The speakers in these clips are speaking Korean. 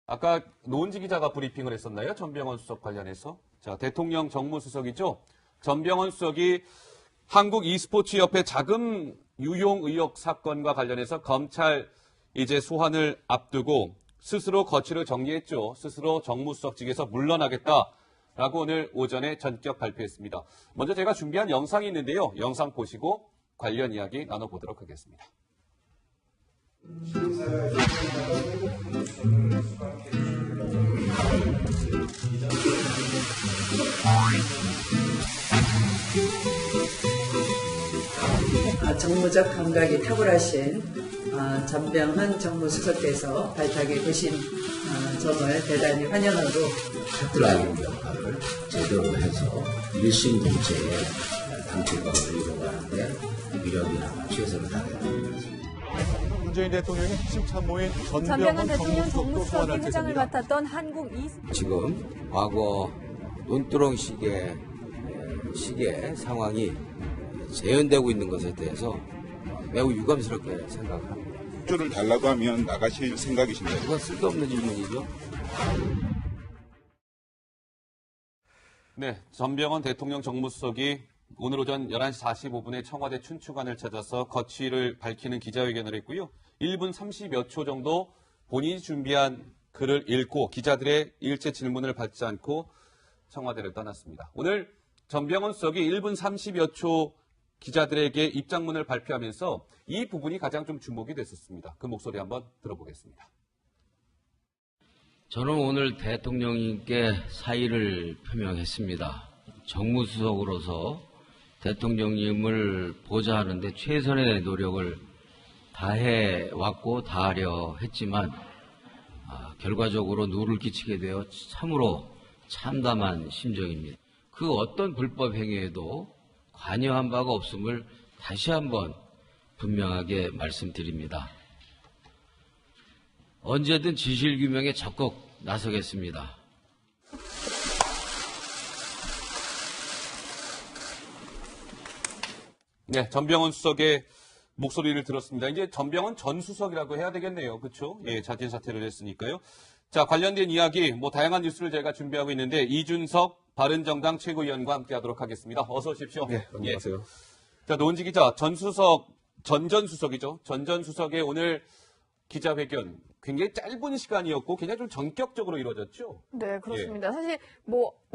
아까 노은지 기자가 브리핑을 했었나요? 전병헌 수석 관련해서. 자, 대통령 정무수석이죠. 전병헌 수석이 한국 e스포츠협회 자금 유용 의혹 사건과 관련해서 검찰 이제 소환을 앞두고 스스로 거취를 정리했죠. 스스로 정무수석직에서 물러나겠다라고 오늘 오전에 전격 발표했습니다. 먼저 제가 준비한 영상이 있는데요. 영상 보시고 관련 이야기 나눠보도록 하겠습니다. 정무적 감각이 탁월하신 전병헌 정무수석께서 발탁에 계신 점을 대단히 환영하고 파트라인 역할을 제대로 해서 일심 동체의 정치권을 이뤄가는데 위력이나 최선을 다해야 됩니다. 문재인 대통령의 핵심 참모인 전병헌 대통령 정무수석도 정무수석이 소환할 회장을 예정입니다. 맡았던 한국 e스포츠 지금 과거 논두렁 시기의 상황이 재현되고 있는 것에 대해서 매우 유감스럽게 생각합니다. 줄을 달라고 하면 나가실 생각이신가요? 그건 쓸데없는 질문이죠. 네, 전병헌 대통령 정무수석이 오늘 오전 11시 45분에 청와대 춘추관을 찾아서 거취를 밝히는 기자회견을 했고요. 1분 30여 초 정도 본인이 준비한 글을 읽고 기자들의 일제 질문을 받지 않고 청와대를 떠났습니다. 오늘 전병헌 수석이 1분 30여 초 기자들에게 입장문을 발표하면서 이 부분이 가장 좀 주목이 됐었습니다. 그 목소리 한번 들어보겠습니다. 저는 오늘 대통령님께 사의를 표명했습니다. 정무수석으로서 대통령님을 보좌하는데 최선의 노력을 다해왔고 다하려 했지만 결과적으로 누를 끼치게 되어 참으로 참담한 심정입니다. 그 어떤 불법 행위에도 관여한 바가 없음을 다시 한번 분명하게 말씀드립니다. 언제든 진실규명에 적극 나서겠습니다. 네, 전병헌 수석의 목소리를 들었습니다. 이제 전병헌 전 수석이라고 해야 되겠네요. 그렇죠? 예, 자진 사퇴를 했으니까요. 자, 관련된 이야기, 다양한 뉴스를 제가 준비하고 있는데 이준석 바른정당 최고위원과 함께하도록 하겠습니다. 어서 오십시오. 네, 안녕하세요. 예. 자, 노은지 기자, 전 전 수석이죠. 전 수석의 오늘 기자회견 굉장히 짧은 시간이었고 굉장히 좀 전격적으로 이루어졌죠. 네, 그렇습니다. 사실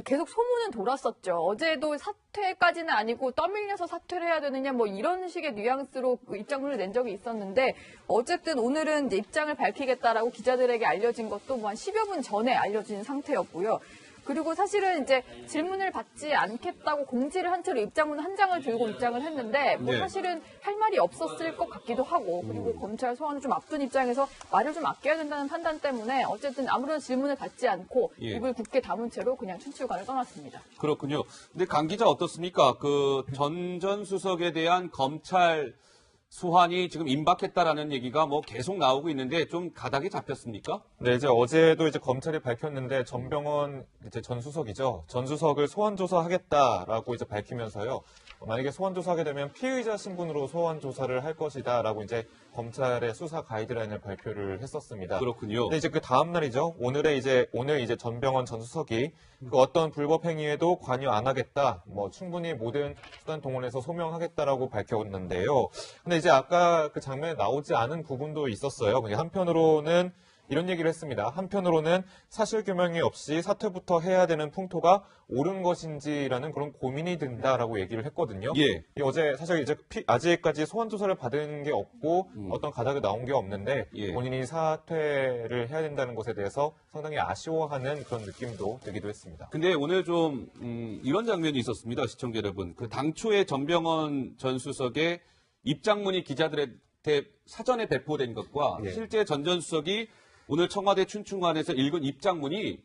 계속 소문은 돌았었죠. 어제도 사퇴까지는 아니고 떠밀려서 사퇴를 해야 되느냐 이런 식의 뉘앙스로 입장문을 낸 적이 있었는데 어쨌든 오늘은 이제 입장을 밝히겠다라고 기자들에게 알려진 것도 한 10여 분 전에 알려진 상태였고요. 그리고 사실은 이제 질문을 받지 않겠다고 공지를 한 채로 입장문 한 장을 들고 입장을 했는데 네. 사실은 할 말이 없었을 것 같기도 하고 그리고 검찰 소환을 좀 앞둔 입장에서 말을 좀 아껴야 된다는 판단 때문에 어쨌든 아무런 질문을 받지 않고 예. 입을 굳게 다문 채로 그냥 춘추관을 떠났습니다. 그렇군요. 근데 강 기자 어떻습니까? 그 전 수석에 대한 검찰 소환이 지금 임박했다라는 얘기가 계속 나오고 있는데 좀 가닥이 잡혔습니까? 네, 이제 어제도 검찰이 밝혔는데 전병헌 전 수석이죠. 전 수석을 소환 조사하겠다라고 밝히면서요. 만약에 소환 조사하게 되면 피의자 신분으로 소환 조사를 할 것이다라고 검찰의 수사 가이드라인을 발표를 했었습니다. 그렇군요. 근데 그 다음 날이죠. 오늘 전병헌 전 수석이 그 어떤 불법 행위에도 관여 안 하겠다. 충분히 모든 수단 동원해서 소명하겠다라고 밝혔는데요. 근데 아까 그 장면에 나오지 않은 부분도 있었어요. 한편으로는 이런 얘기를 했습니다. 한편으로는 사실규명이 없이 사퇴부터 해야 되는 풍토가 옳은 것인지라는 그런 고민이 든다라고 얘기를 했거든요. 예. 어제 사실 아직까지 소환 조사를 받은 게 없고 어떤 가닥이 나온 게 없는데 예. 본인이 사퇴를 해야 된다는 것에 대해서 상당히 아쉬워하는 그런 느낌도 들기도 했습니다. 근데 오늘 좀 이런 장면이 있었습니다. 시청자 여러분. 그 당초에 전병헌 전 수석의 입장문이 기자들한테 사전에 배포된 것과 예. 실제 전 수석이 오늘 청와대 춘추관에서 읽은 입장문이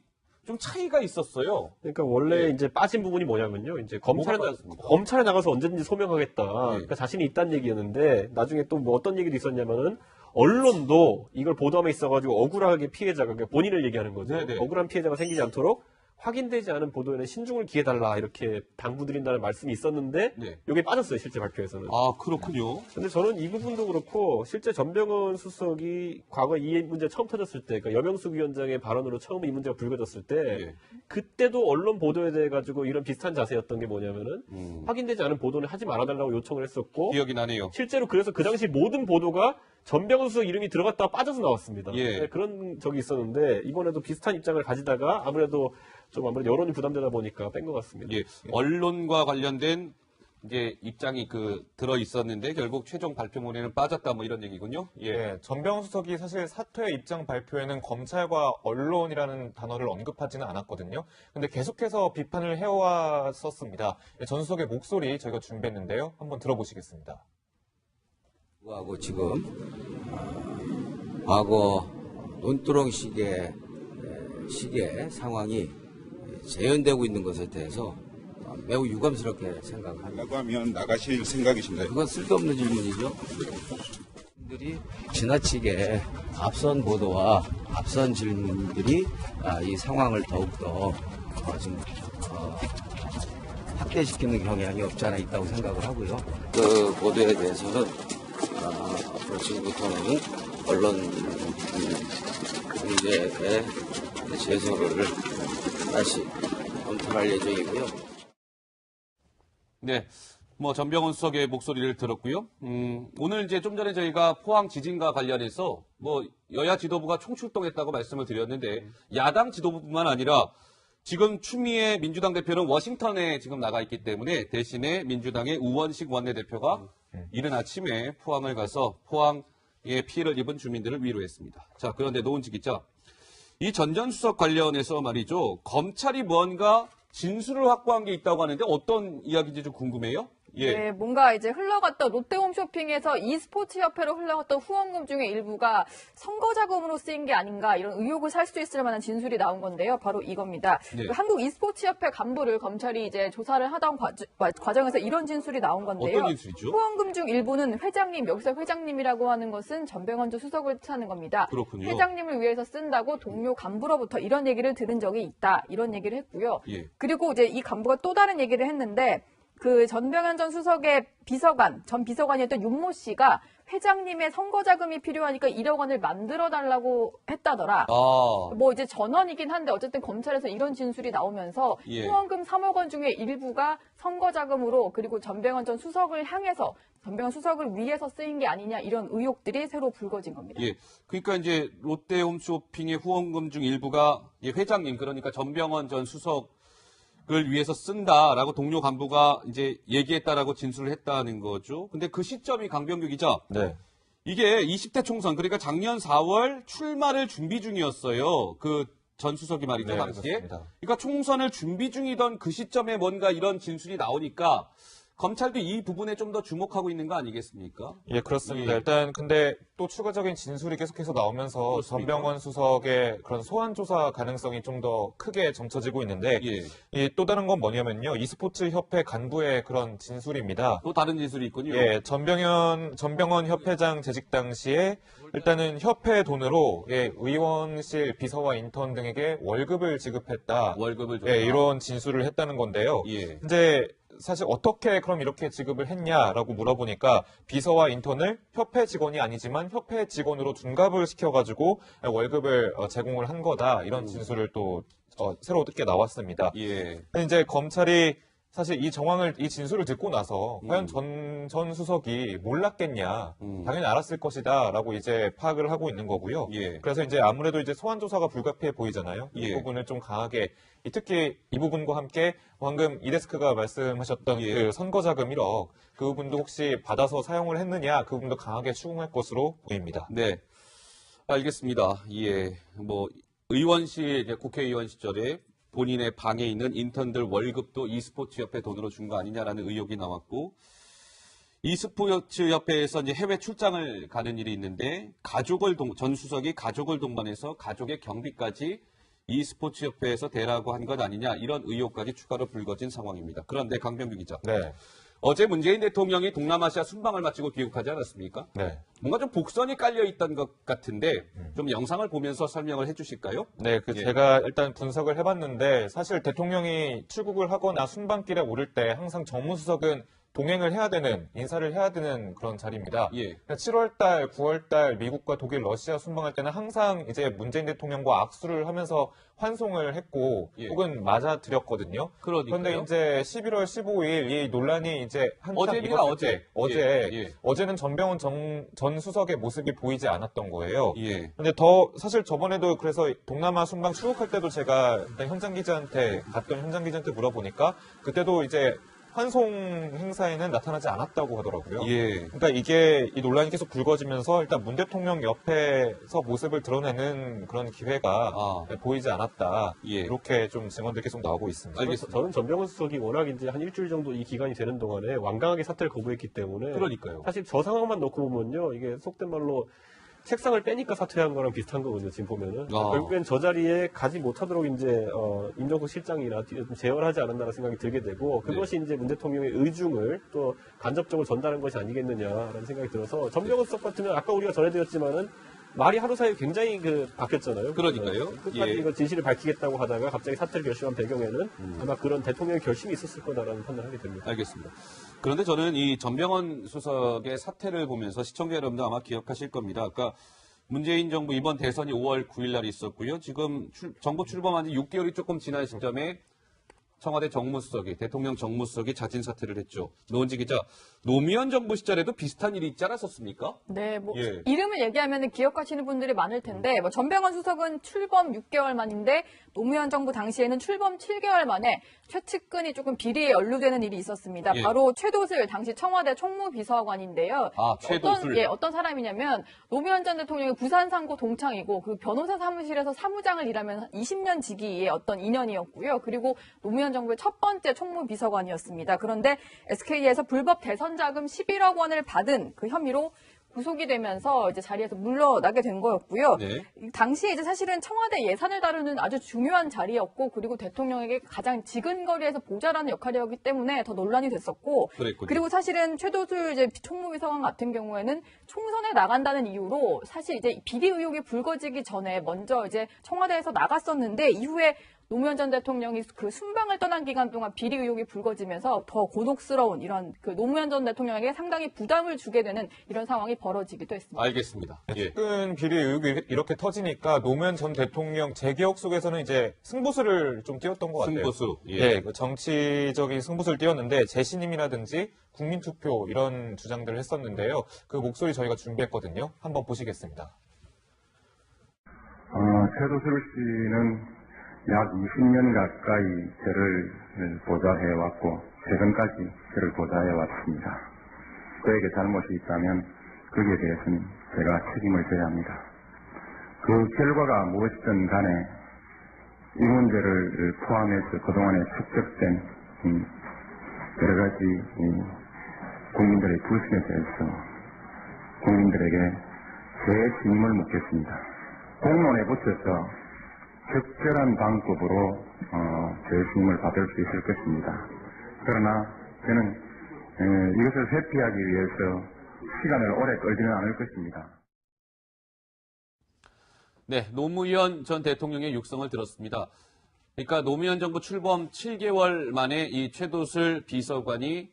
좀 차이가 있었어요. 그러니까 원래 이제 빠진 부분이 뭐냐면요. 이제 검찰에 뭐가 빠졌습니까? 검찰에 나가서 언제든지 소명하겠다. 네. 그러니까 자신이 있다는 얘기였는데 나중에 또 어떤 얘기도 있었냐면은 언론도 이걸 보도함에 있어가지고 억울하게 피해자가 그러니까 본인을 얘기하는 거죠. 네네. 억울한 피해자가 생기지 않도록 확인되지 않은 보도에는 신중을 기해달라 이렇게 당부드린다는 말씀이 있었는데 네. 이게 빠졌어요, 실제 발표에서는. 아, 그렇군요. 근데 저는 이 부분도 그렇고 실제 전병헌 수석이 과거 이 문제 처음 터졌을 때, 그러니까 여명숙 위원장의 발언으로 처음 이 문제가 불거졌을 때 예. 그때도 언론 보도에 대해 가지고 이런 비슷한 자세였던 게 뭐냐면은 확인되지 않은 보도는 하지 말아달라고 요청을 했었고 기억이 나네요. 실제로 그래서 그 당시 모든 보도가 전병헌 수석 이름이 들어갔다가 빠져서 나왔습니다. 예. 네, 그런 적이 있었는데 이번에도 비슷한 입장을 가지다가 아무래도 여론이 부담되다 보니까 뺀 것 같습니다. 예. 언론과 관련된 이제 입장이 들어 있었는데 결국 최종 발표문에는 빠졌다 뭐 이런 얘기군요. 예. 예, 전병헌 수석이 사실 사퇴 입장 발표에는 검찰과 언론이라는 단어를 언급하지는 않았거든요. 근데 계속해서 비판을 해왔었습니다. 예, 전 수석의 목소리 저희가 준비했는데요. 한번 들어보시겠습니다. 하고 지금 과거 논두렁식의 상황이 재현되고 있는 것에 대해서 매우 유감스럽게 생각합니다. 달라고 하면 나가실 생각이신가요? 그건 쓸데없는 질문이죠. 분들이 지나치게 앞선 보도와 앞선 질문들이 이 상황을 더욱더 좀 확대시키는 경향이 없지 않아 있다고 생각을 하고요. 그 보도에 대해서는 앞으로 지금부터는 언론 문제에 제소를 다시 검토할 예정이고요. 네. 뭐 전병헌 수석의 목소리를 들었고요. 오늘 이제 좀 전에 저희가 포항 지진과 관련해서 뭐 여야 지도부가 총출동했다고 말씀을 드렸는데 야당 지도부뿐만 아니라 지금 추미애 민주당 대표는 워싱턴에 지금 나가 있기 때문에 대신에 민주당의 우원식 원내대표가 이른 아침에 포항을 가서 포항에 피해를 입은 주민들을 위로했습니다. 자, 그런데 노은지 기자, 이 전전수석 관련해서 말이죠. 검찰이 뭔가 진술을 확보한 게 있다고 하는데 어떤 이야기인지 좀 궁금해요. 예. 네, 뭔가 이제 흘러갔던 롯데홈쇼핑에서 e스포츠 협회로 흘러갔던 후원금 중에 일부가 선거 자금으로 쓰인 게 아닌가 이런 의혹을 살 수 있을 만한 진술이 나온 건데요. 바로 이겁니다. 네. 그 한국 e스포츠 협회 간부를 검찰이 이제 조사를 하던 과정에서 이런 진술이 나온 건데요. 어떤 진술이죠? 후원금 중 일부는 회장님, 여기서 회장님이라고 하는 것은 전병헌 전 수석을 뜻하는 겁니다. 그렇군요. 회장님을 위해서 쓴다고 동료 간부로부터 이런 얘기를 들은 적이 있다. 이런 얘기를 했고요. 예. 그리고 이제 이 간부가 또 다른 얘기를 했는데 그 전병헌 전 수석의 전 비서관이었던 윤모 씨가 회장님의 선거 자금이 필요하니까 1억 원을 만들어 달라고 했다더라. 아, 뭐 이제 전원이긴 한데 어쨌든 검찰에서 이런 진술이 나오면서 예. 후원금 3억 원 중에 일부가 선거 자금으로 그리고 전병헌 전 수석을 향해서 전병헌 수석을 위해서 쓰인 게 아니냐 이런 의혹들이 새로 불거진 겁니다. 예. 그러니까 이제 롯데홈쇼핑의 후원금 중 일부가 회장님, 그러니까 전병헌 전 수석을 위해서 쓴다라고 동료 간부가 이제 얘기했다라고 진술을 했다는 거죠. 근데 그 시점이 강병규 기자. 네. 이게 20대 총선, 그러니까 작년 4월 출마를 준비 중이었어요. 그 전 수석이 말이죠, 네, 당시에. 그렇습니다. 그러니까 총선을 준비 중이던 그 시점에 뭔가 이런 진술이 나오니까 검찰도 이 부분에 좀 더 주목하고 있는 거 아니겠습니까? 예, 그렇습니다. 예. 일단 근데 또 추가적인 진술이 계속해서 나오면서 그렇습니까? 전병헌 수석의 그런 소환 조사 가능성이 좀 더 크게 점쳐지고 있는데 예. 이 또 다른 건 뭐냐면요. e스포츠 협회 간부의 그런 진술입니다. 또 다른 진술이 있군요. 예, 전병헌 협회장 재직 당시에 일단은 협회 돈으로 의원실 비서와 인턴 등에게 월급을 지급했다. 월급을 줬다. 예, 이런 진술을 했다는 건데요. 예. 이제 사실 어떻게 그럼 이렇게 지급을 했냐라고 물어보니까 비서와 인턴을 협회 직원이 아니지만 협회 직원으로 둔갑을 시켜가지고 월급을 제공을 한 거다. 이런 진술을 또 새로 듣게 나왔습니다. 예. 근데 이제 검찰이 사실 이 진술을 듣고 나서 과연 전 수석이 몰랐겠냐. 당연히 알았을 것이다. 라고 이제 파악을 하고 있는 거고요. 예. 그래서 이제 아무래도 이제 소환 조사가 불가피해 보이잖아요. 이 예. 부분을 좀 강하게, 특히 이 부분과 함께 방금 이 데스크가 말씀하셨던 예. 그 선거자금 1억, 그 부분도 혹시 받아서 사용을 했느냐, 그 부분도 강하게 추궁할 것으로 보입니다. 네. 알겠습니다. 예. 뭐, 의원실, 국회의원 시절에 본인의 방에 있는 인턴들 월급도 e스포츠 협회 돈으로 준 거 아니냐라는 의혹이 나왔고, e스포츠 협회에서 이제 해외 출장을 가는 일이 있는데, 전 수석이 가족을 동반해서 가족의 경비까지 e스포츠 협회에서 대라고 한 것 아니냐, 이런 의혹까지 추가로 불거진 상황입니다. 그런데 강병규 기자. 네. 어제 문재인 대통령이 동남아시아 순방을 마치고 귀국하지 않았습니까? 네. 뭔가 좀 복선이 깔려 있던 것 같은데 좀 영상을 보면서 설명을 해주실까요? 네, 예. 제가 일단 분석을 해봤는데 사실 대통령이 출국을 하거나 순방길에 오를 때 항상 정무수석은 동행을 해야 되는, 인사를 해야 되는 그런 자리입니다. 예. 7월달, 9월달 미국과 독일, 러시아 순방할 때는 항상 이제 문재인 대통령과 악수를 하면서 환송을 했고 예. 혹은 맞아드렸거든요. 그러니까요. 그런데 이제 11월 15일 이 논란이 이제 한참 어제입니다, 익었을 때, 어제. 예. 어제는 전병훈 전 수석의 모습이 보이지 않았던 거예요. 예. 근데 사실 저번에도 그래서 동남아 순방 출국할 때도 제가 일단 현장 기자한테 물어보니까 그때도 이제 환송 행사에는 나타나지 않았다고 하더라고요. 예. 그러니까 이 논란이 계속 불거지면서 일단 문 대통령 옆에서 모습을 드러내는 그런 기회가 보이지 않았다. 예. 이렇게 좀 증언들이 계속 나오고 있습니다. 알겠습니다. 저는 전병훈 수석이 워낙 이제 한 일주일 정도 이 기간이 되는 동안에 완강하게 사퇴를 거부했기 때문에 그러니까요. 사실 저 상황만 놓고 보면요, 이게 속된 말로 책상을 빼니까 사퇴한 거랑 비슷한 거거든요. 지금 보면은 결국엔 저 자리에 가지 못하도록 이제 임종석 실장이나 좀 제어하지 않았나라는 생각이 들게 되고 그것이 이제 문 대통령의 의중을 또 간접적으로 전달한 것이 아니겠느냐라는 생각이 들어서 전병훈 수석 같으면 아까 우리가 전해드렸지만은 말이 하루 사이에 굉장히 바뀌었잖아요. 그러니까요. 끝까지 예. 이거 진실을 밝히겠다고 하다가 갑자기 사퇴를 결심한 배경에는 아마 그런 대통령의 결심이 있었을 거다라는 판단을 하게 됩니다. 알겠습니다. 그런데 저는 이 전병헌 수석의 사태를 보면서 시청자 여러분도 아마 기억하실 겁니다. 아까 문재인 정부 이번 대선이 5월 9일 날 있었고요. 지금 정부 출범한 지 6개월이 조금 지난 시점에 청와대 정무수석이, 대통령 정무수석이 자진 사퇴를 했죠. 노은지 기자, 노무현 정부 시절에도 비슷한 일이 있지 않았었습니까? 네, 뭐 예. 이름을 얘기하면 기억하시는 분들이 많을 텐데 뭐 전병헌 수석은 출범 6개월 만인데 노무현 정부 당시에는 출범 7개월 만에 최측근이 조금 비리에 연루되는 일이 있었습니다. 예. 바로 최도슬 당시 청와대 총무비서관인데요. 최도슬. 어떤 사람이냐면 노무현 전 대통령이 부산상고 동창이고 그 변호사 사무실에서 사무장을 일하면 20년 지기의 어떤 인연이었고요. 그리고 노무현 정부의 첫 번째 총무비서관이었습니다. 그런데 SK에서 불법 대선 자금 11억 원을 받은 그 혐의로 구속이 되면서 이제 자리에서 물러나게 된 거였고요. 네. 당시에 이제 사실은 청와대 예산을 다루는 아주 중요한 자리였고 그리고 대통령에게 가장 지근거리에서 보좌라는 역할이었기 때문에 더 논란이 됐었고 그랬군요. 그리고 사실은 최도술 이제 총무비서관 같은 경우에는 총선에 나간다는 이유로 사실 이제 비리 의혹이 불거지기 전에 먼저 이제 청와대에서 나갔었는데 이후에 노무현 전 대통령이 그 순방을 떠난 기간 동안 비리 의혹이 불거지면서 더 곤혹스러운 이런 그 노무현 전 대통령에게 상당히 부담을 주게 되는 이런 상황이 벌어지기도 했습니다. 알겠습니다. 예. 최근 비리 의혹이 이렇게 터지니까 노무현 전 대통령 제 기억 속에서는 이제 승부수를 좀 띄웠던 것 같아요. 승부수. 예. 네, 그 정치적인 승부수를 띄웠는데 재신임이라든지 국민투표 이런 주장들을 했었는데요. 그 목소리 저희가 준비했거든요. 한번 보시겠습니다. 최도슬 씨는 약 20년 가까이 저를 보좌해왔고 최근까지 저를 보좌해왔습니다. 그에게 잘못이 있다면 거기에 대해서는 제가 책임을 져야 합니다. 그 결과가 무엇이든 간에 이 문제를 포함해서 그동안에 축적된 여러 가지 국민들의 불신에 대해서 국민들에게 제 책임을 묻겠습니다. 공론에 붙여서 적절한 방법으로 제 책임을 받을 수 있을 것입니다. 그러나 저는 이것을 회피하기 위해서 시간을 오래 끌지는 않을 것입니다. 네, 노무현 전 대통령의 육성을 들었습니다. 그러니까 노무현 정부 출범 7개월 만에 이 최도슬 비서관이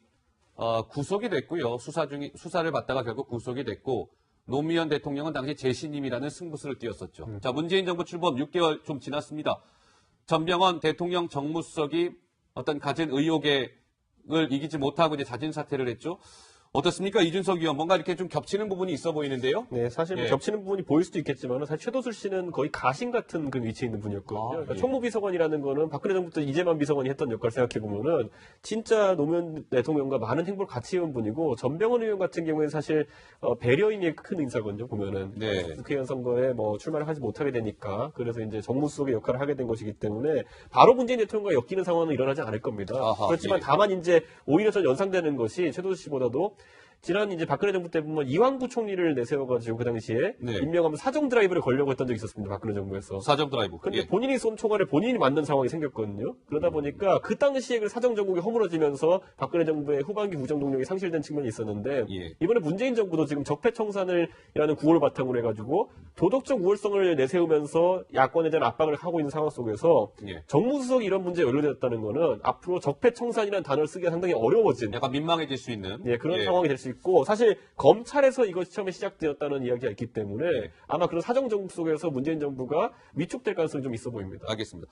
구속이 됐고요. 수사를 받다가 결국 구속이 됐고 노무현 대통령은 당시 재신임이라는 승부수를 띄웠었죠. 자, 문재인 정부 출범 6개월 좀 지났습니다. 전병헌 대통령 정무수석이 어떤 가진 의혹을 이기지 못하고 이제 자진 사퇴를 했죠. 어떻습니까? 이준석 의원 뭔가 이렇게 좀 겹치는 부분이 있어 보이는데요. 네, 사실 예. 겹치는 부분이 보일 수도 있겠지만 사실 최도슬 씨는 거의 가신 같은 그 위치에 있는 분이었거든요. 그러니까 예. 총무비서관이라는 거는 박근혜 정부 때 이재만 비서관이 했던 역할 생각해 보면은 진짜 노무현 대통령과 많은 행보를 같이 해온 분이고 전병헌 의원 같은 경우에는 사실 배려임의 큰 인사거든요. 보면은 네. 국회의원 선거에 출마를 하지 못하게 되니까 그래서 이제 정무수석의 역할을 하게 된 것이기 때문에 바로 문재인 대통령과 엮이는 상황은 일어나지 않을 겁니다. 아하, 그렇지만 예. 다만 이제 오히려 전 연상되는 것이 최도슬 씨보다도 지난 이제 박근혜 정부 때 보면 이완구 총리를 내세워가지고 그 당시에 네. 임명하면 사정 드라이브를 걸려고 했던 적이 있었습니다. 박근혜 정부에서. 사정 드라이브. 근데 예. 본인이 쏜 총알에 본인이 맞는 상황이 생겼거든요. 그러다 보니까 그 당시에 그 사정 정국이 허물어지면서 박근혜 정부의 후반기 국정 동력이 상실된 측면이 있었는데 예. 이번에 문재인 정부도 지금 적폐청산이라는 구호를 바탕으로 해가지고 도덕적 우월성을 내세우면서 야권에 대한 압박을 하고 있는 상황 속에서 예. 정무수석이 이런 문제에 연루되었다는 거는 앞으로 적폐청산이라는 단어를 쓰기가 상당히 어려워진 약간 민망해질 수 있는 그런 예. 상황이 될 수 있고 사실 검찰에서 이것이 처음에 시작되었다는 이야기가 있기 때문에 예. 아마 그런 사정 정국 속에서 문재인 정부가 위축될 가능성이 좀 있어 보입니다. 알겠습니다.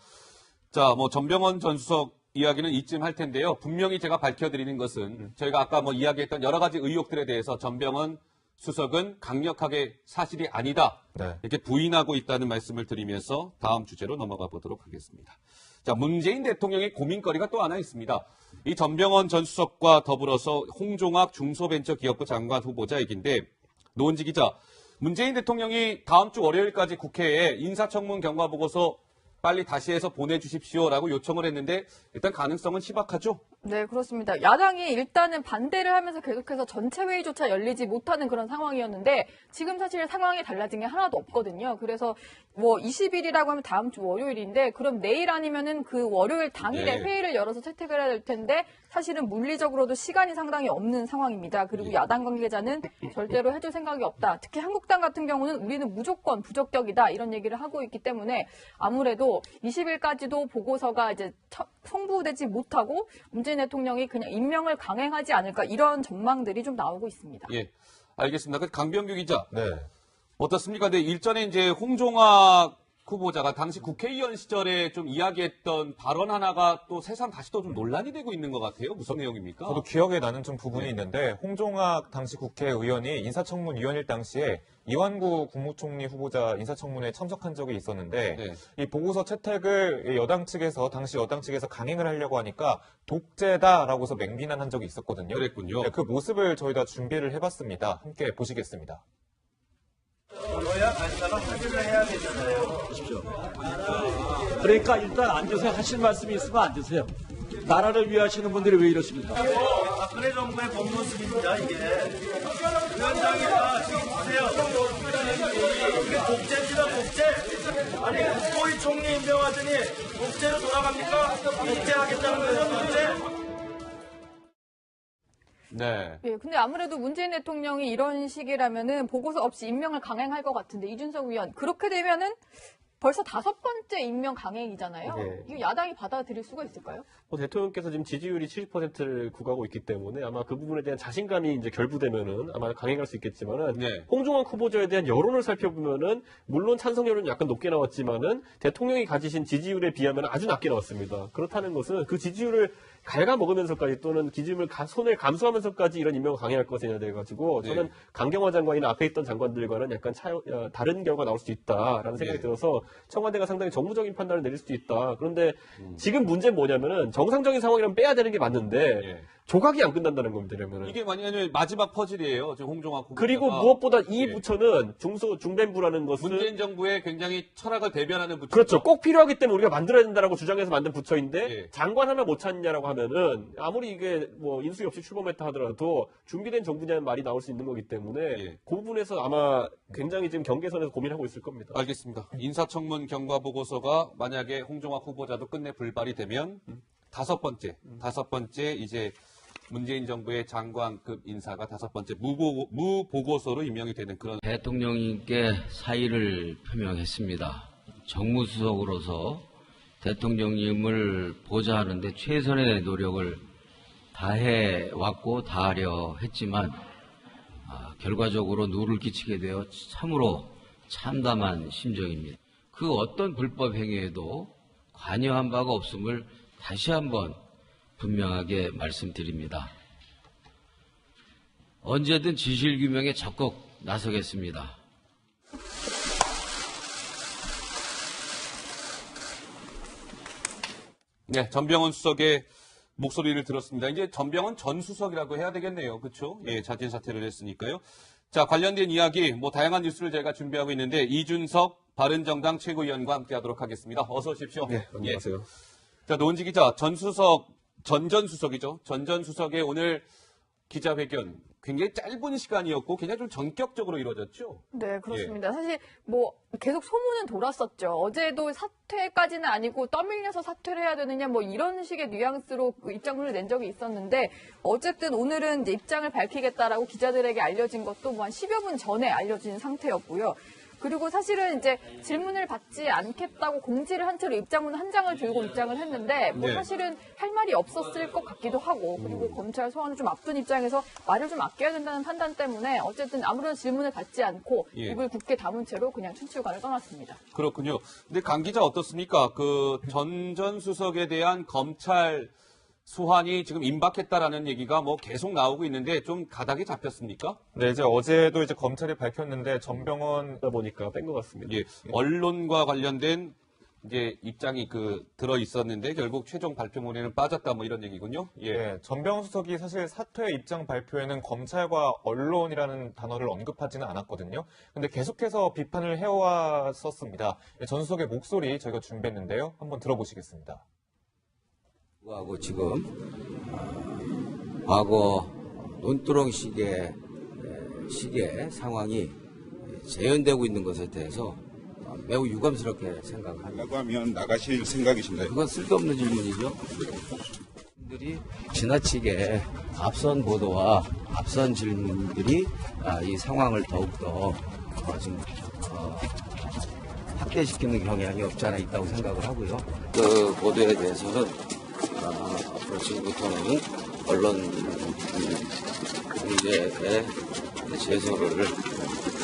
자, 뭐 전병헌 전 수석 이야기는 이쯤 할 텐데요. 분명히 제가 밝혀드리는 것은 저희가 아까 뭐 이야기했던 여러 가지 의혹들에 대해서 전병헌 수석은 강력하게 사실이 아니다. 네. 이렇게 부인하고 있다는 말씀을 드리면서 다음 주제로 넘어가 보도록 하겠습니다. 자, 문재인 대통령의 고민거리가 또 하나 있습니다. 이 전병헌 전 수석과 더불어서 홍종학 중소벤처기업부 장관 후보자 얘기인데 노은지 기자, 문재인 대통령이 다음 주 월요일까지 국회에 인사청문 경과보고서 빨리 다시 해서 보내주십시오라고 요청을 했는데 일단 가능성은 희박하죠? 네, 그렇습니다. 야당이 일단은 반대를 하면서 계속해서 전체 회의조차 열리지 못하는 그런 상황이었는데 지금 사실 상황이 달라진 게 하나도 없거든요. 그래서 뭐 20일이라고 하면 다음 주 월요일인데 그럼 내일 아니면은 그 월요일 당일에 네. 회의를 열어서 채택을 해야 될 텐데 사실은 물리적으로도 시간이 상당히 없는 상황입니다. 그리고 야당 관계자는 절대로 해줄 생각이 없다. 특히 한국당 같은 경우는 우리는 무조건 부적격이다 이런 얘기를 하고 있기 때문에 아무래도 20일까지도 보고서가 이제 송부되지 못하고 문재인 대통령이 그냥 임명을 강행하지 않을까 이런 전망들이 좀 나오고 있습니다. 예, 알겠습니다. 그 강병규 기자, 네. 어떻습니까? 네, 일전에 이제 홍종학 후보자가 당시 국회의원 시절에 좀 이야기했던 발언 하나가 또 새삼 다시 또 좀 논란이 되고 있는 것 같아요. 무슨 내용입니까? 저도 기억에 나는 좀 부분이 있는데 홍종학 당시 국회의원이 인사청문위원일 당시에 이완구 국무총리 후보자 인사청문회에 참석한 적이 있었는데 네. 이 보고서 채택을 당시 여당 측에서 강행을 하려고 하니까 독재다라고서 맹비난한 적이 있었거든요. 그랬군요. 네, 그 모습을 저희가 준비를 해봤습니다. 함께 보시겠습니다. 그러니까 일단 앉으세요. 하실 말씀이 있으면 앉으세요. 나라를 위하시는 분들이 왜 이러십니까? 박근혜 정부의 본 모습입니다, 이게. 위원장이다, 지금 보세요. 이게 독재입니다, 독재. 아니, 국고위 총리 임명하더니 독재로 돌아갑니까? 독재하겠다는 거죠, 독재? 네. 예, 근데 아무래도 문재인 대통령이 이런 식이라면은 보고서 없이 임명을 강행할 것 같은데 이준석 의원 그렇게 되면은 벌써 5번째 임명 강행이잖아요. 네. 이거 야당이 받아들일 수가 있을까요? 대통령께서 지금 지지율이 70%를 구가고 있기 때문에 아마 그 부분에 대한 자신감이 이제 결부되면은 아마 강행할 수 있겠지만은 네. 홍종학 후보자에 대한 여론을 살펴보면은 물론 찬성 여론이 약간 높게 나왔지만은 대통령이 가지신 지지율에 비하면 아주 낮게 나왔습니다. 그렇다는 것은 그 지지율을 갉아먹으면서까지 또는 기준을 손을 감수하면서까지 이런 임명을 강행할 것이냐 돼가지고 저는 네. 강경화 장관이나 앞에 있던 장관들과는 약간 다른 결과가 나올 수 있다라는 생각이 네. 들어서 청와대가 상당히 정무적인 판단을 내릴 수도 있다. 그런데 지금 문제는 뭐냐면은 정상적인 상황이라면 빼야 되는 게 맞는데 예. 조각이 안 끝난다는 겁니다. 이러면은. 이게 만약에 마지막 퍼즐이에요. 지금 홍종학 후보자가. 그리고 무엇보다 이 예. 부처는 중대부라는 것은 문재인 정부의 굉장히 철학을 대변하는 부처. 그렇죠. 꼭 필요하기 때문에 우리가 만들어야 된다라고 주장해서 만든 부처인데 예. 장관 하나 못 찾냐라고 하면은 아무리 이게 뭐 인수위 없이 출범했다 하더라도 준비된 정부냐는 말이 나올 수 있는 거기 때문에 예. 그 부분에서 아마 굉장히 지금 경계선에서 고민하고 있을 겁니다. 알겠습니다. 인사청문 경과보고서가 만약에 홍종학 후보자도 끝내 불발이 되면 다섯 번째 이제 문재인 정부의 장관급 인사가 5번째 무보고서로 임명이 되는 그런. 대통령님께 사의를 표명했습니다. 정무수석으로서 대통령님을 보좌하는데 최선의 노력을 다해왔고 다하려 했지만 결과적으로 누를 끼치게 되어 참으로 참담한 심정입니다. 그 어떤 불법 행위에도 관여한 바가 없음을 다시 한번 분명하게 말씀드립니다. 언제든 진실규명에 적극 나서겠습니다. 네, 전병헌 수석의 목소리를 들었습니다. 이제 전병헌 전 수석이라고 해야 되겠네요. 그렇죠? 예, 자진 사퇴를 했으니까요. 자, 관련된 이야기, 다양한 뉴스를 저희가 준비하고 있는데 이준석 바른정당 최고위원과 함께하도록 하겠습니다. 어서 오십시오. 네, 안녕하세요. 예. 자, 노은지 기자, 전 전 수석의 오늘 기자회견 굉장히 짧은 시간이었고 굉장히 좀 전격적으로 이루어졌죠. 네, 그렇습니다. 사실 뭐 계속 소문은 돌았었죠. 어제도 사퇴까지는 아니고 떠밀려서 사퇴를 해야 되느냐 뭐 이런 식의 뉘앙스로 그 입장문을 낸 적이 있었는데 어쨌든 오늘은 이제 입장을 밝히겠다라고 기자들에게 알려진 것도 뭐 한 10여 분 전에 알려진 상태였고요. 그리고 사실은 이제 질문을 받지 않겠다고 공지를 한 채로 입장문 한 장을 들고 입장을 했는데 뭐 네. 사실은 할 말이 없었을 것 같기도 하고 그리고 검찰 소환을 좀 앞둔 입장에서 말을 좀 아껴야 된다는 판단 때문에 어쨌든 아무런 질문을 받지 않고 예. 입을 굳게 다문 채로 그냥 춘추관을 떠났습니다. 그렇군요. 근데 강 기자 어떻습니까? 그 전 전 수석에 대한 검찰 소환이 지금 임박했다라는 얘기가 뭐 계속 나오고 있는데 좀 가닥이 잡혔습니까? 네, 이제 어제도 이제 검찰이 밝혔는데 전병헌 그러다 보니까 뺀 것 같습니다. 예, 언론과 관련된 이제 입장이 들어 있었는데 결국 최종 발표문에는 빠졌다 뭐 이런 얘기군요. 예. 네, 전병헌 수석이 사실 사퇴 입장 발표에는 검찰과 언론이라는 단어를 언급하지는 않았거든요. 근데 계속해서 비판을 해왔었습니다. 전 수석의 목소리 저희가 준비했는데요. 한번 들어보시겠습니다. 하고 지금 과거 논두렁식의 상황이 재현되고 있는 것에 대해서 매우 유감스럽게 생각합니다. 라고 하면 나가실 생각이신가요? 그건 쓸데없는 질문이죠. 들이 지나치게 앞선 보도와 앞선 질문들이 이 상황을 더욱더 지금 확대시키는 경향이 없지 않아 있다고 생각을 하고요. 그 보도에 대해서는 앞으로 지금부터는 언론 문제에 제소를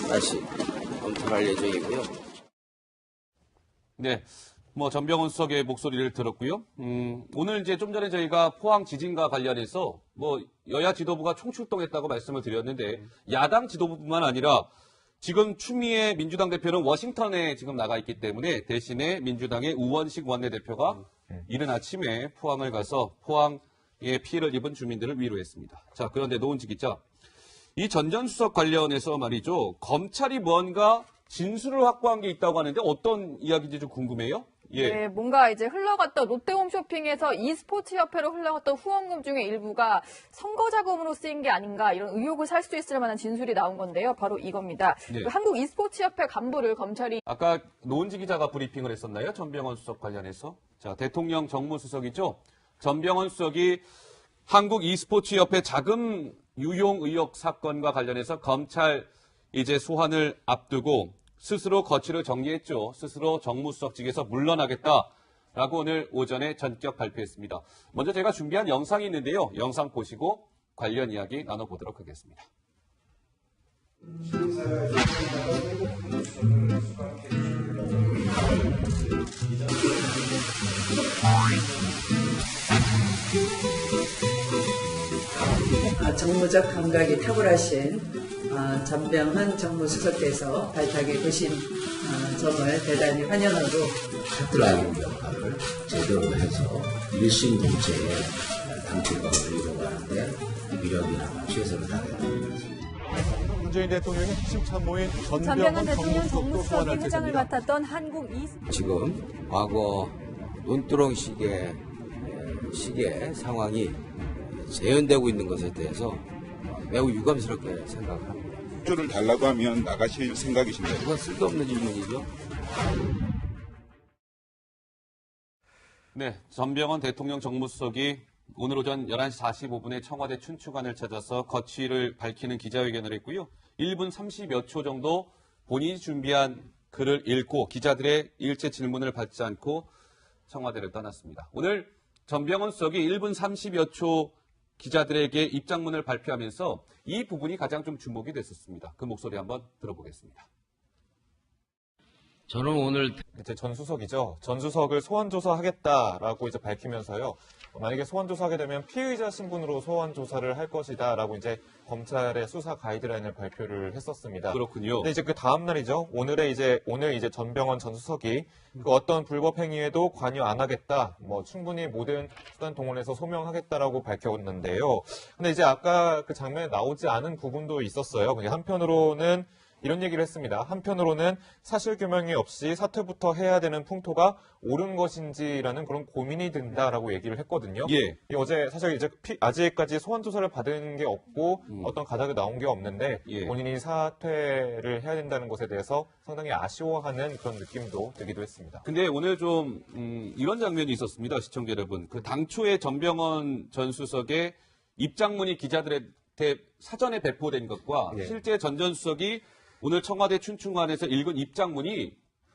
다시 검토할 예정이고요. 네. 뭐 전병헌 수석의 목소리를 들었고요. 오늘 이제 좀 전에 저희가 포항 지진과 관련해서 뭐 여야 지도부가 총출동했다고 말씀을 드렸는데 야당 지도부뿐만 아니라 지금 추미애 민주당 대표는 워싱턴에 지금 나가 있기 때문에 대신에 민주당의 우원식 원내대표가 이른 아침에 포항을 가서 포항에 피해를 입은 주민들을 위로했습니다. 자, 그런데 노은지 기자, 이 전 전 수석 관련해서 말이죠. 검찰이 뭔가 진술을 확보한 게 있다고 하는데 어떤 이야기인지 좀 궁금해요. 예. 네, 뭔가 이제 흘러갔던 롯데홈쇼핑에서 e스포츠 협회로 흘러갔던 후원금 중에 일부가 선거 자금으로 쓰인 게 아닌가 이런 의혹을 살 수 있을 만한 진술이 나온 건데요. 바로 이겁니다. 네. 그 한국 e스포츠 협회 간부를 검찰이 아까 노은지 기자가 브리핑을 했었나요? 전병헌 수석 관련해서. 자, 대통령 정무수석이죠. 전병헌 수석이 한국 e스포츠 협회 자금 유용 의혹 사건과 관련해서 검찰 이제 소환을 앞두고 스스로 거취를 정리했죠. 스스로 정무수석직에서 물러나겠다라고 오늘 오전에 전격 발표했습니다. 먼저 제가 준비한 영상이 있는데요. 영상 보시고 관련 이야기 나눠보도록 하겠습니다. 정무적 감각이 탁월하신 전병헌 정무수석께서 발탁해 보신 점을 대단히 환영하고 카트라이언 역할을 제대로 해서 일심동체의 당직감을 이루어가는데 유력이나 최선을 다하겠습니다. 문재인 대통령의 핵심 참모인 전병헌 대통령 정무수석이 회장을 맡았던 한국 e스포츠 지금 과거 논두렁식의 상황이 재현되고 있는 것에 대해서 매우 유감스럽게 생각합니다. 협조를 달라고 하면 나가실 생각이신가요? 그건 쓸데없는 질문이죠. 네, 전병헌 대통령 정무수석이 오늘 오전 11시 45분에 청와대 춘추관을 찾아서 거취를 밝히는 기자회견을 했고요. 1분 30여 초 정도 본인이 준비한 글을 읽고 기자들의 일체 질문을 받지 않고 청와대를 떠났습니다. 오늘 전병헌 수석이 1분 30여 초 기자들에게 입장문을 발표하면서 이 부분이 가장 좀 주목이 됐었습니다. 그 목소리 한번 들어보겠습니다. 저는 오늘 이제 전 수석이죠. 전 수석을 소환 조사하겠다라고 이제 밝히면서요. 만약에 소환 조사하게 되면 피의자 신분으로 소환 조사를 할 것이다라고 이제 검찰의 수사 가이드라인을 발표를 했었습니다. 그렇군요. 근데 이제 그 다음 날이죠. 오늘 이제 전병헌 전 수석이 그 어떤 불법 행위에도 관여 안 하겠다. 뭐 충분히 모든 수단 동원해서 소명하겠다라고 밝혔는데요. 근데 이제 아까 그 장면에 나오지 않은 부분도 있었어요. 한편으로는 이런 얘기를 했습니다. 한편으로는 사실규명이 없이 사퇴부터 해야 되는 풍토가 옳은 것인지라는 그런 고민이 든다라고 얘기를 했거든요. 예. 어제 사실 이제 아직까지 소환 조사를 받은 게 없고 어떤 가닥이 나온 게 없는데 예. 본인이 사퇴를 해야 된다는 것에 대해서 상당히 아쉬워하는 그런 느낌도 들기도 했습니다. 근데 오늘 좀 이런 장면이 있었습니다. 시청자 여러분. 그 당초에 전병헌 전 수석의 입장문이 기자들한테 사전에 배포된 것과 예. 실제 전 전 수석이 오늘 청와대 춘추관에서 읽은 입장문이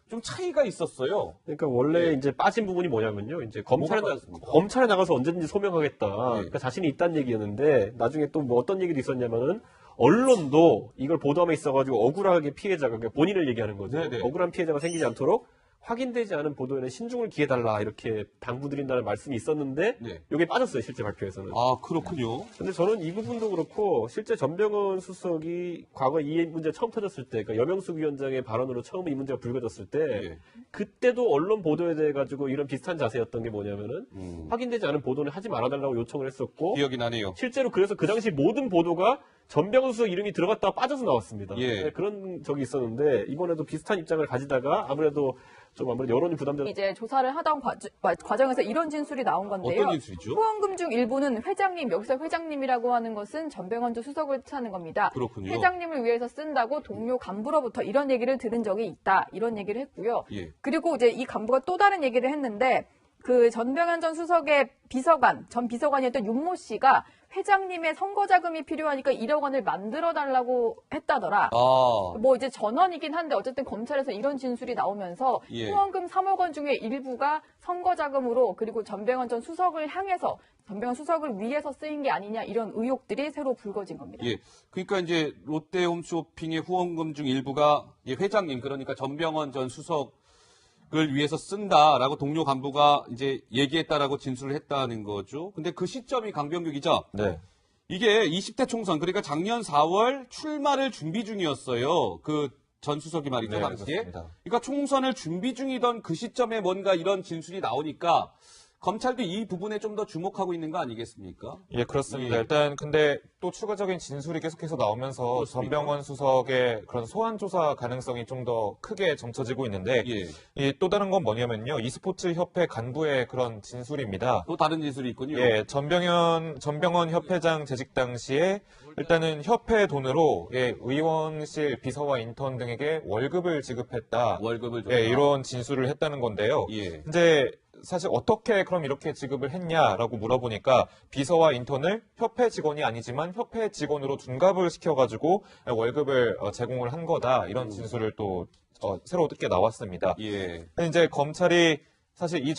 좀 차이가 있었어요. 그러니까 원래 이제 빠진 부분이 뭐냐면요. 이제 검찰에, 뭐가 빠졌습니까? 검찰에 나가서 언제든지 소명하겠다. 네. 그러니까 자신이 있다는 얘기였는데 나중에 또 뭐 어떤 얘기도 있었냐면은 언론도 이걸 보도함에 있어가지고 억울하게 피해자가 그러니까 본인을 얘기하는 거죠. 네네. 억울한 피해자가 생기지 않도록 확인되지 않은 보도에는 신중을 기해달라 이렇게 당부드린다는 말씀이 있었는데 네. 이게 빠졌어요. 실제 발표에서는. 아, 그렇군요. 근데 저는 이 부분도 그렇고 실제 전병헌 수석이 과거 이 문제 처음 터졌을 때 그러니까 여명숙 위원장의 발언으로 처음 이 문제가 불거졌을 때 예. 그때도 언론 보도에 대해 가지고 이런 비슷한 자세였던 게 뭐냐면은 확인되지 않은 보도는 하지 말아달라고 요청을 했었고 기억이 나네요. 실제로 그래서 그 당시 모든 보도가 전병헌 수석 이름이 들어갔다가 빠져서 나왔습니다. 예. 네, 그런 적이 있었는데 이번에도 비슷한 입장을 가지다가 아무래도 여론이 부담돼서 이제 조사를 하던 과정에서 이런 진술이 나온 건데요. 어떤 진술이죠? 후원금 중 일부는 회장님, 여기서 회장님이라고 하는 것은 전병헌 전 수석을 뜻하는 겁니다. 그렇군요. 회장님을 위해서 쓴다고 동료 간부로부터 이런 얘기를 들은 적이 있다. 이런 얘기를 했고요. 예. 그리고 이제 이 간부가 또 다른 얘기를 했는데 그 전병헌 전 수석의 전 비서관이었던 윤모 씨가 회장님의 선거 자금이 필요하니까 1억 원을 만들어 달라고 했다더라. 아, 뭐 이제 전원이긴 한데 어쨌든 검찰에서 이런 진술이 나오면서 예. 후원금 3억 원 중에 일부가 선거 자금으로 그리고 전병헌 전 수석을 향해서 전병헌 수석을 위해서 쓰인 게 아니냐 이런 의혹들이 새로 불거진 겁니다. 예. 그러니까 이제 롯데홈쇼핑의 후원금 중 일부가 회장님, 그러니까 전병헌 전 수석을 위해서 쓴다라고 동료 간부가 이제 얘기했다라고 진술을 했다는 거죠. 근데 그 시점이 강병규 기자. 네. 이게 20대 총선, 그러니까 작년 4월 출마를 준비 중이었어요. 그 전 수석이 말이죠, 네, 당시에. 그렇습니다. 그러니까 총선을 준비 중이던 그 시점에 뭔가 이런 진술이 나오니까 검찰도 이 부분에 좀 더 주목하고 있는 거 아니겠습니까? 예, 그렇습니다. 예. 일단 근데 또 추가적인 진술이 계속해서 나오면서 그렇습니까? 전병헌 수석의 그런 소환 조사 가능성이 좀 더 크게 점쳐지고 있는데 예. 또 다른 건 뭐냐면요. e스포츠 협회 간부의 그런 진술입니다. 또 다른 진술이 있군요. 예, 전병헌 협회장 재직 당시에 일단은 협회 돈으로 의원실 비서와 인턴 등에게 월급을 지급했다. 월급을 예, 이런 진술을 했다는 건데요. 예. 이제 사실 어떻게 그럼 이렇게 지급을 했냐라고 물어보니까 비서와 인턴을 협회 직원이 아니지만 협회 직원으로 둔갑을 시켜가지고 월급을 제공을 한 거다. 이런 진술을 또 새로 어떻게 나왔습니다. 예. 이제 검찰이 사실 이